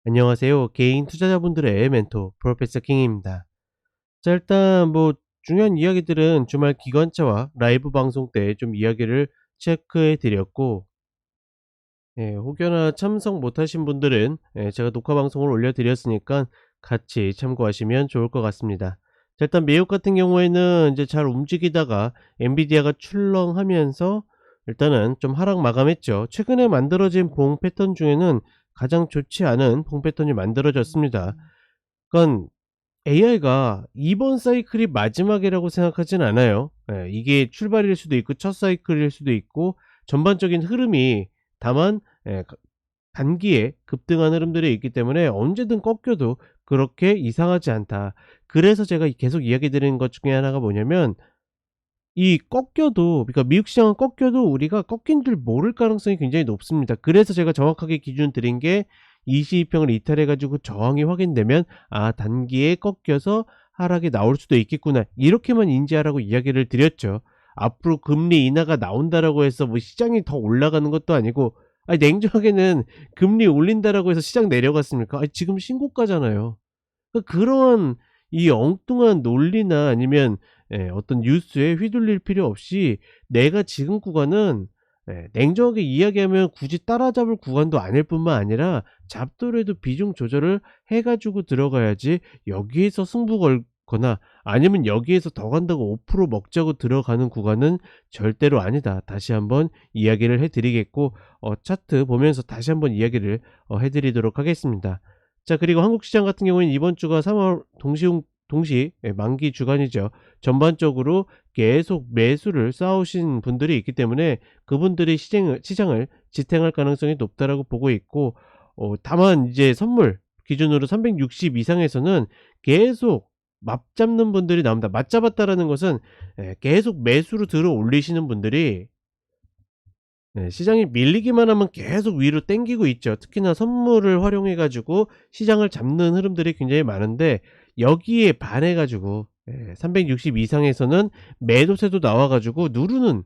안녕하세요. 개인 투자자분들의 멘토 프로페서 킹입니다. 자, 일단 중요한 이야기들은 주말 기관차와 라이브 방송 때 좀 이야기를 체크해 드렸고, 혹여나 참석 못하신 분들은 제가 녹화 방송을 올려 드렸으니까 같이 참고하시면 좋을 것 같습니다. 자, 일단 미국 같은 경우에는 이제 잘 움직이다가 엔비디아가 출렁하면서 일단은 좀 하락 마감했죠. 최근에 만들어진 봉 패턴 중에는 가장 좋지 않은 봉 패턴이 만들어졌습니다. 그건 AI가 이번 사이클이 마지막이라고 생각하진 않아요. 이게 출발일 수도 있고 첫 사이클일 수도 있고 전반적인 흐름이 다만 단기에 급등한 흐름들이 있기 때문에 언제든 꺾여도 그렇게 이상하지 않다. 그래서 제가 계속 이야기 드리는 것 중에 하나가 뭐냐면, 이 꺾여도, 그러니까 미국 시장은 꺾여도 우리가 꺾인 줄 모를 가능성이 굉장히 높습니다. 그래서 제가 정확하게 기준 드린 게 22평을 이탈해 가지고 저항이 확인되면 단기에 꺾여서 하락이 나올 수도 있겠구나, 이렇게만 인지하라고 이야기를 드렸죠. 앞으로 금리 인하가 나온다라고 해서 시장이 더 올라가는 것도 아니고, 아니 냉정하게는 금리 올린다라고 해서 시장 내려갔습니까? 지금 신고가잖아요. 그런 이 엉뚱한 논리나 아니면 어떤 뉴스에 휘둘릴 필요 없이 내가 지금 구간은, 냉정하게 이야기하면 굳이 따라잡을 구간도 아닐 뿐만 아니라 잡더라도 비중 조절을 해 가지고 들어가야지, 여기에서 승부 걸거나 아니면 여기에서 더 간다고 5% 먹자고 들어가는 구간은 절대로 아니다. 다시 한번 이야기를 해 드리겠고, 차트 보면서 다시 한번 이야기를 해 드리도록 하겠습니다. 자, 그리고 한국 시장 같은 경우에는 이번 주가 3월 동시 만기 주간이죠. 전반적으로 계속 매수를 쌓으신 분들이 있기 때문에 그분들이 시장을 지탱할 가능성이 높다라고 보고 있고, 다만 이제 선물 기준으로 360 이상에서는 계속 맞잡는 분들이 나옵니다. 맞잡았다라는 것은 계속 매수로 들어 올리시는 분들이, 시장이 밀리기만 하면 계속 위로 땡기고 있죠. 특히나 선물을 활용해 가지고 시장을 잡는 흐름들이 굉장히 많은데, 여기에 반해 가지고 360 이상에서는 매도세도 나와 가지고 누르는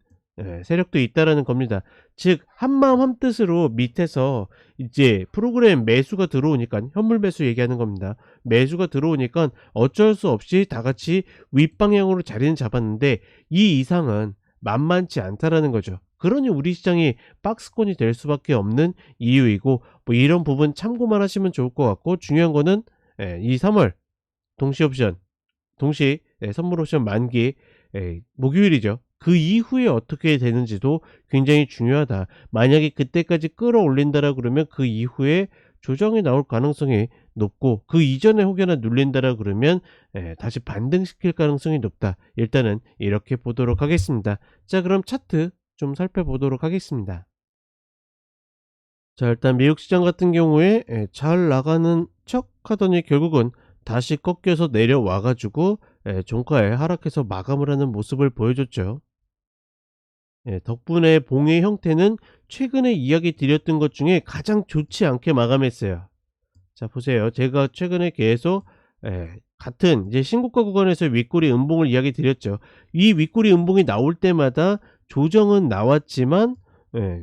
세력도 있다라는 겁니다. 즉 한마음 한뜻으로 밑에서 이제 프로그램 매수가 들어오니까, 현물 매수 얘기하는 겁니다. 매수가 들어오니까 어쩔 수 없이 다 같이 윗방향으로 자리는 잡았는데, 이 이상은 만만치 않다라는 거죠. 그러니 우리 시장이 박스권이 될 수밖에 없는 이유이고, 이런 부분 참고만 하시면 좋을 것 같고, 중요한 거는 이 3월 동시 옵션, 동시 선물 옵션 만기 목요일이죠. 그 이후에 어떻게 되는지도 굉장히 중요하다. 만약에 그때까지 끌어올린다라 그러면 그 이후에 조정이 나올 가능성이 높고, 그 이전에 혹여나 눌린다라 그러면 다시 반등시킬 가능성이 높다. 일단은 이렇게 보도록 하겠습니다. 자, 그럼 차트 좀 살펴보도록 하겠습니다. 자, 일단 미국 시장 같은 경우에 잘 나가는 척 하더니 결국은 다시 꺾여서 내려와 가지고 종가에 하락해서 마감을 하는 모습을 보여줬죠. 덕분에 봉의 형태는 최근에 이야기 드렸던 것 중에 가장 좋지 않게 마감했어요. 자, 보세요. 제가 최근에 계속 같은 이제 신고가 구간에서 윗꼬리 음봉을 이야기 드렸죠. 이 윗꼬리 음봉이 나올 때마다 조정은 나왔지만, 예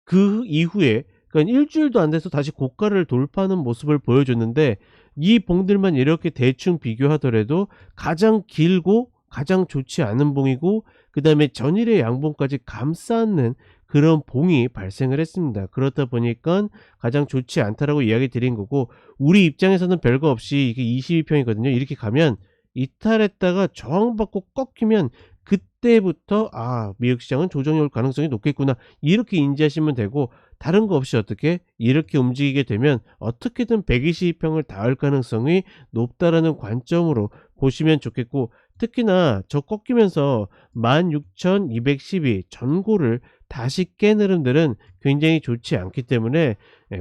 그 이후에, 그러니까 일 주일도 안 돼서 다시 고가를 돌파하는 모습을 보여줬는데, 이 봉들만 이렇게 대충 비교하더라도 가장 길고 가장 좋지 않은 봉이고, 그다음에 전일의 양봉까지 감싸는 그런 봉이 발생을 했습니다. 그렇다 보니까 가장 좋지 않다라고 이야기 드린 거고, 우리 입장에서는 별거 없이 이게 22평이거든요. 이렇게 가면 이탈했다가 저항받고 꺾이면 그때부터 미국 시장은 조정이 올 가능성이 높겠구나, 이렇게 인지하시면 되고, 다른 거 없이 어떻게 이렇게 움직이게 되면 어떻게든 122평을 닿을 가능성이 높다라는 관점으로 보시면 좋겠고, 특히나 저 꺾이면서 16,212 전고를 다시 깬 흐름들은 굉장히 좋지 않기 때문에,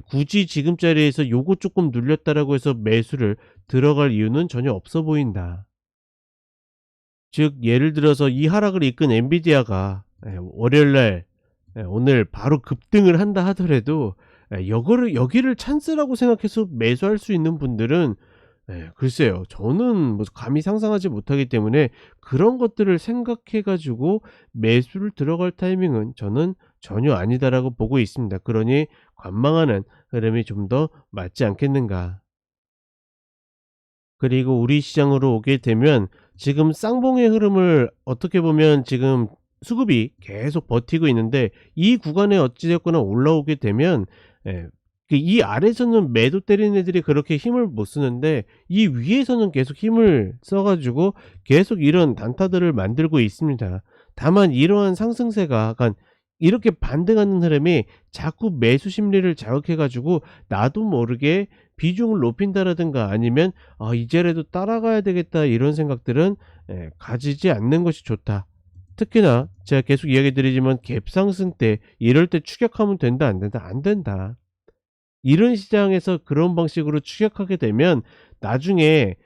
굳이 지금 자리에서 요거 조금 눌렸다라고 해서 매수를 들어갈 이유는 전혀 없어 보인다. 즉 예를 들어서 이 하락을 이끈 엔비디아가 월요일 날 오늘 바로 급등을 한다 하더라도, 여거를 여기를 찬스라고 생각해서 매수할 수 있는 분들은, 글쎄요. 저는 감히 상상하지 못하기 때문에 그런 것들을 생각해 가지고 매수를 들어갈 타이밍은 저는 전혀 아니다라고 보고 있습니다. 그러니 관망하는 흐름이 좀 더 맞지 않겠는가. 그리고 우리 시장으로 오게 되면 지금 쌍봉의 흐름을 어떻게 보면 지금 수급이 계속 버티고 있는데, 이 구간에 어찌 됐거나 올라오게 되면 예 이 아래에서는 매도 때리는 애들이 그렇게 힘을 못 쓰는데, 이 위에서는 계속 힘을 써 가지고 계속 이런 단타들을 만들고 있습니다. 다만 이러한 상승세가 약간 이렇게 반등하는 흐름이 자꾸 매수 심리를 자극해 가지고 나도 모르게 비중을 높인다라든가, 아니면 '이제라도 따라가야 되겠다.' 이런 생각들은 가지지 않는 것이 좋다. 특히나 제가 계속 이야기 드리지만 갭 상승 때 이럴 때 추격하면 된다 안 된다? 안 된다. 이런 시장에서 그런 방식으로 추격하게 되면 나중에,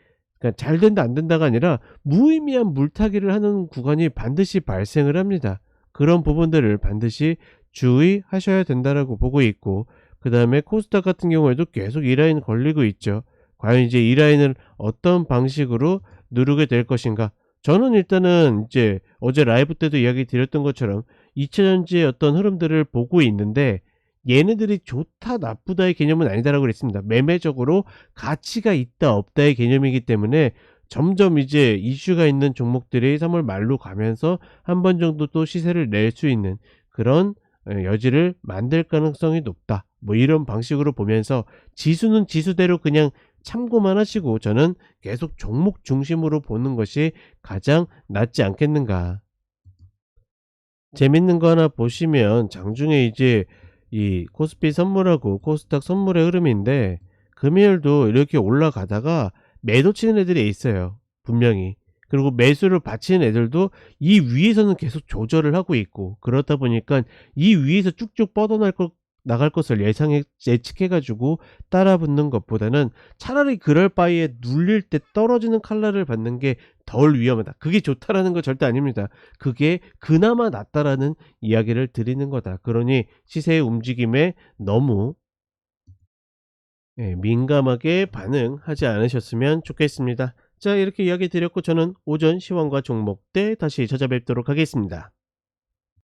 그러니까 잘 된다 안 된다가 아니라 무의미한 물타기를 하는 구간이 반드시 발생을 합니다. 그런 부분들을 반드시 주의하셔야 된다라고 보고 있고, 그다음에 코스닥 같은 경우에도 계속 이 라인 걸리고 있죠. 과연 이제 이 라인을 어떤 방식으로 누르게 될 것인가? 저는 일단은 이제 어제 라이브 때도 이야기 드렸던 것처럼 2차 전지의 어떤 흐름들을 보고 있는데, 얘네들이 좋다 나쁘다의 개념은 아니다라고 그랬습니다. 매매적으로 가치가 있다 없다의 개념이기 때문에 점점 이제 이슈가 있는 종목들이 3월 말로 가면서 한 번 정도 또 시세를 낼 수 있는 그런 여지를 만들 가능성이 높다. 뭐 이런 방식으로 보면서 지수는 지수대로 그냥 참고만 하시고, 저는 계속 종목 중심으로 보는 것이 가장 낫지 않겠는가. 재밌는 거 하나 보시면, 장중에 이제 이 코스피 선물하고 코스닥 선물의 흐름인데, 금요일도 이렇게 올라가다가 매도 치는 애들이 있어요, 분명히. 그리고 매수를 받치는 애들도 이 위에서는 계속 조절을 하고 있고, 그렇다 보니까 이 위에서 쭉쭉 뻗어날 것 나갈 것을 예측해 가지고 따라 붙는 것보다는 차라리 그럴 바에 눌릴 때 떨어지는 칼날을 받는 게 덜 위험하다. 그게 좋다라는 거 절대 아닙니다. 그게 그나마 낫다라는 이야기를 드리는 거다. 그러니 시세의 움직임에 너무 민감하게 반응하지 않으셨으면 좋겠습니다. 자, 이렇게 이야기 드렸고, 저는 오전 시황과 종목대 다시 찾아뵙도록 하겠습니다.